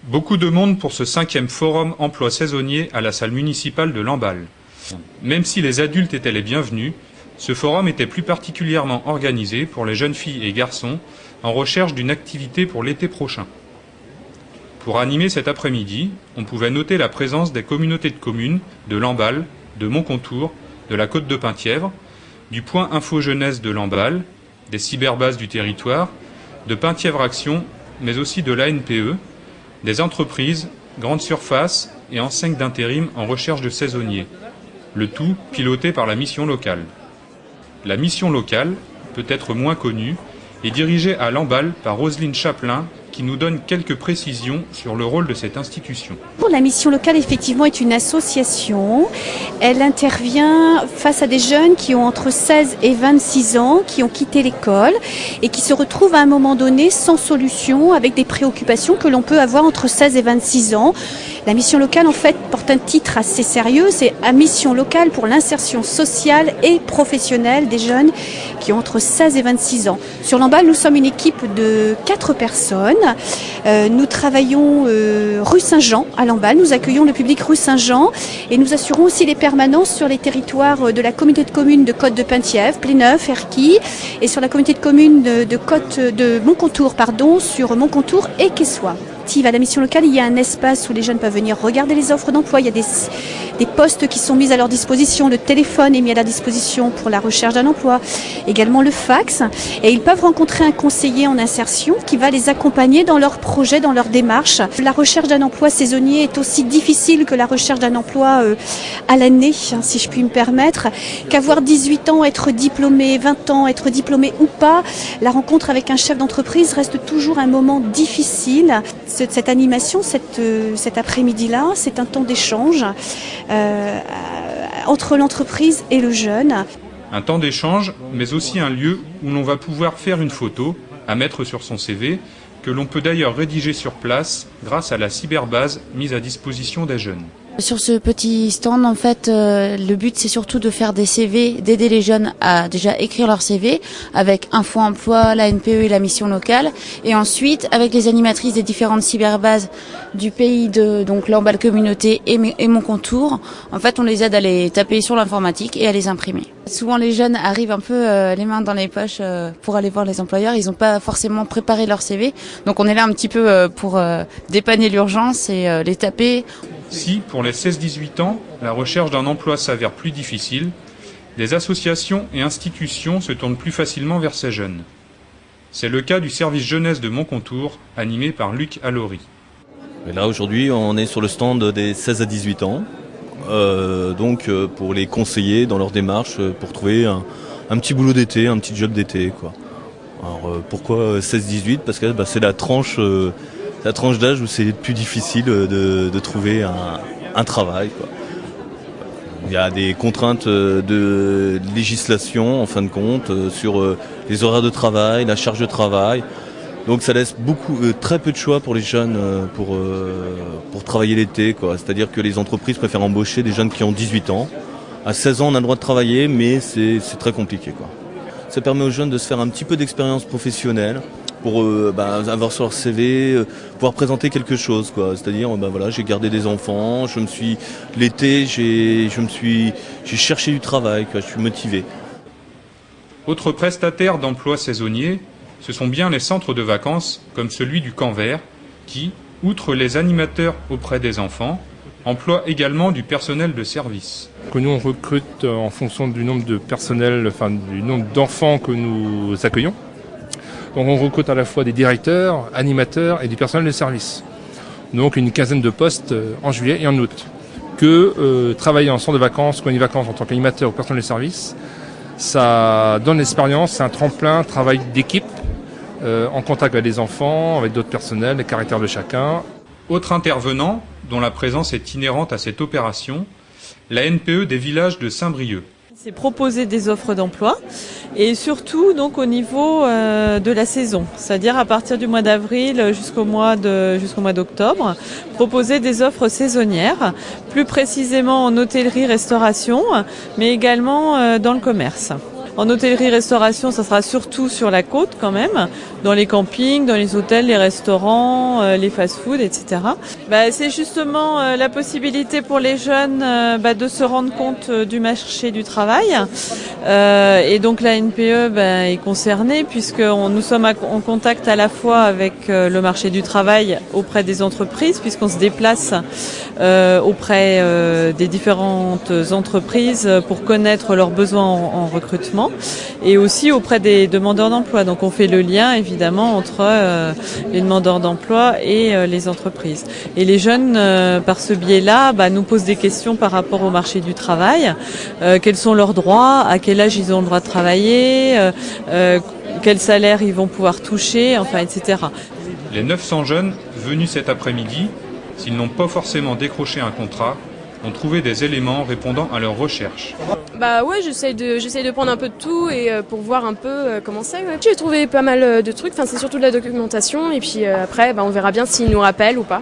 Beaucoup de monde pour ce 5e forum emploi saisonnier à la salle municipale de Lamballe. Même si les adultes étaient les bienvenus, ce forum était plus particulièrement organisé pour les jeunes filles et garçons en recherche d'une activité pour l'été prochain. Pour animer cet après-midi, on pouvait noter la présence des communautés de communes de Lamballe, de Montcontour, de la Côte de Penthièvre, du Point Info Jeunesse de Lamballe, des cyberbases du territoire, de Penthièvre Action, mais aussi de l'ANPE, des entreprises, grandes surfaces et enseignes d'intérim en recherche de saisonniers, le tout piloté par la mission locale. La mission locale, peut-être moins connue, est dirigée à Lamballe par Roselyne Chaplin, qui nous donne quelques précisions sur le rôle de cette institution. La mission locale, effectivement, est une association. Elle intervient face à des jeunes qui ont entre 16 et 26 ans, qui ont quitté l'école et qui se retrouvent à un moment donné sans solution, avec des préoccupations que l'on peut avoir entre 16 et 26 ans. La mission locale, en fait, porte un titre assez sérieux, c'est « Mission locale pour l'insertion sociale et professionnelle des jeunes qui ont entre 16 et 26 ans ». Sur Lamballe, nous sommes une équipe de 4 personnes. Nous travaillons rue Saint-Jean à Lamballe, nous accueillons le public rue Saint-Jean et nous assurons aussi les permanences sur les territoires de la communauté de communes de Côte de Penthièvre, Pléneuf, Erquy, et sur la communauté de communes de Montcontour, sur Montcontour et Quessoy. À la mission locale, il y a un espace où les jeunes peuvent venir regarder les offres d'emploi. Il y a des postes qui sont mis à leur disposition. Le téléphone est mis à leur disposition pour la recherche d'un emploi. Également le fax. Et ils peuvent rencontrer un conseiller en insertion qui va les accompagner dans leur projet, dans leur démarche. La recherche d'un emploi saisonnier est aussi difficile que la recherche d'un emploi à l'année, si je puis me permettre. Qu'avoir 18 ans, être diplômé, 20 ans, être diplômé ou pas, la rencontre avec un chef d'entreprise reste toujours un moment difficile. Cette animation, cet après-midi-là, c'est un temps d'échange entre l'entreprise et le jeune. Un temps d'échange, mais aussi un lieu où l'on va pouvoir faire une photo à mettre sur son CV, que l'on peut d'ailleurs rédiger sur place grâce à la cyberbase mise à disposition des jeunes. Sur ce petit stand, en fait, le but c'est surtout de faire des CV, d'aider les jeunes à déjà écrire leur CV avec Info Emploi, la NPE et la mission locale, et ensuite avec les animatrices des différentes cyberbases du pays de donc Lamballe Communauté et Montcontour. En fait, on les aide à les taper sur l'informatique et à les imprimer. Souvent, les jeunes arrivent un peu les mains dans les poches pour aller voir les employeurs. Ils n'ont pas forcément préparé leur CV, donc on est là un petit peu pour dépanner l'urgence et les taper. Si, pour les 16-18 ans, la recherche d'un emploi s'avère plus difficile, des associations et institutions se tournent plus facilement vers ces jeunes. C'est le cas du service jeunesse de Montcontour, animé par Luc Allory. Et là, aujourd'hui, on est sur le stand des 16 à 18 ans, pour les conseiller dans leur démarche, pour trouver un petit boulot d'été, un petit job d'été, quoi. Alors, pourquoi 16-18 ? Parce que c'est la tranche d'âge où c'est le plus difficile de trouver un travail, quoi. Il y a des contraintes de législation, en fin de compte, sur les horaires de travail, la charge de travail. Donc ça laisse très peu de choix pour les jeunes pour travailler l'été, quoi. C'est-à-dire que les entreprises préfèrent embaucher des jeunes qui ont 18 ans. À 16 ans, on a le droit de travailler, mais c'est très compliqué, quoi. Ça permet aux jeunes de se faire un petit peu d'expérience professionnelle, pour avoir sur leur CV, pouvoir présenter quelque chose, quoi. C'est-à-dire, j'ai gardé des enfants, l'été, j'ai cherché du travail, quoi. Je suis motivé. Autres prestataires d'emplois saisonniers, ce sont bien les centres de vacances, comme celui du Camp Vert, qui, outre les animateurs auprès des enfants, emploient également du personnel de service. Nous, on recrute en fonction du nombre de personnel, du nombre d'enfants que nous accueillons. Donc on recrute à la fois des directeurs, animateurs et du personnel de service. Donc une quinzaine de postes en juillet et en août. Travailler en centre de vacances, colonie de vacances en tant qu'animateur ou personnel de service, ça donne l'expérience, c'est un tremplin, travail d'équipe, en contact avec les enfants, avec d'autres personnels, les caractères de chacun. Autre intervenant, dont la présence est inhérente à cette opération, la NPE des villages de Saint-Brieuc. C'est proposer des offres d'emploi et surtout donc au niveau de la saison, c'est-à-dire à partir du mois d'avril jusqu'au mois d'octobre, proposer des offres saisonnières, plus précisément en hôtellerie-restauration, mais également dans le commerce. En hôtellerie-restauration, ça sera surtout sur la côte quand même, dans les campings, dans les hôtels, les restaurants, les fast-foods, etc. C'est justement la possibilité pour les jeunes de se rendre compte du marché du travail. Et donc la NPE est concernée puisque nous sommes en contact à la fois avec le marché du travail auprès des entreprises, puisqu'on se déplace auprès des différentes entreprises pour connaître leurs besoins en recrutement, et aussi auprès des demandeurs d'emploi. Donc on fait le lien évidemment entre les demandeurs d'emploi et les entreprises. Et les jeunes, par ce biais-là, nous posent des questions par rapport au marché du travail. Quels sont leurs droits, à quel âge ils ont le droit de travailler, quel salaire ils vont pouvoir toucher, enfin, etc. Les 900 jeunes venus cet après-midi, s'ils n'ont pas forcément décroché un contrat, ont trouvé des éléments répondant à leurs recherches. Ouais, j'essaye de prendre un peu de tout et pour voir un peu comment c'est. Ouais. J'ai trouvé pas mal de trucs, c'est surtout de la documentation et puis après on verra bien s'ils nous rappellent ou pas.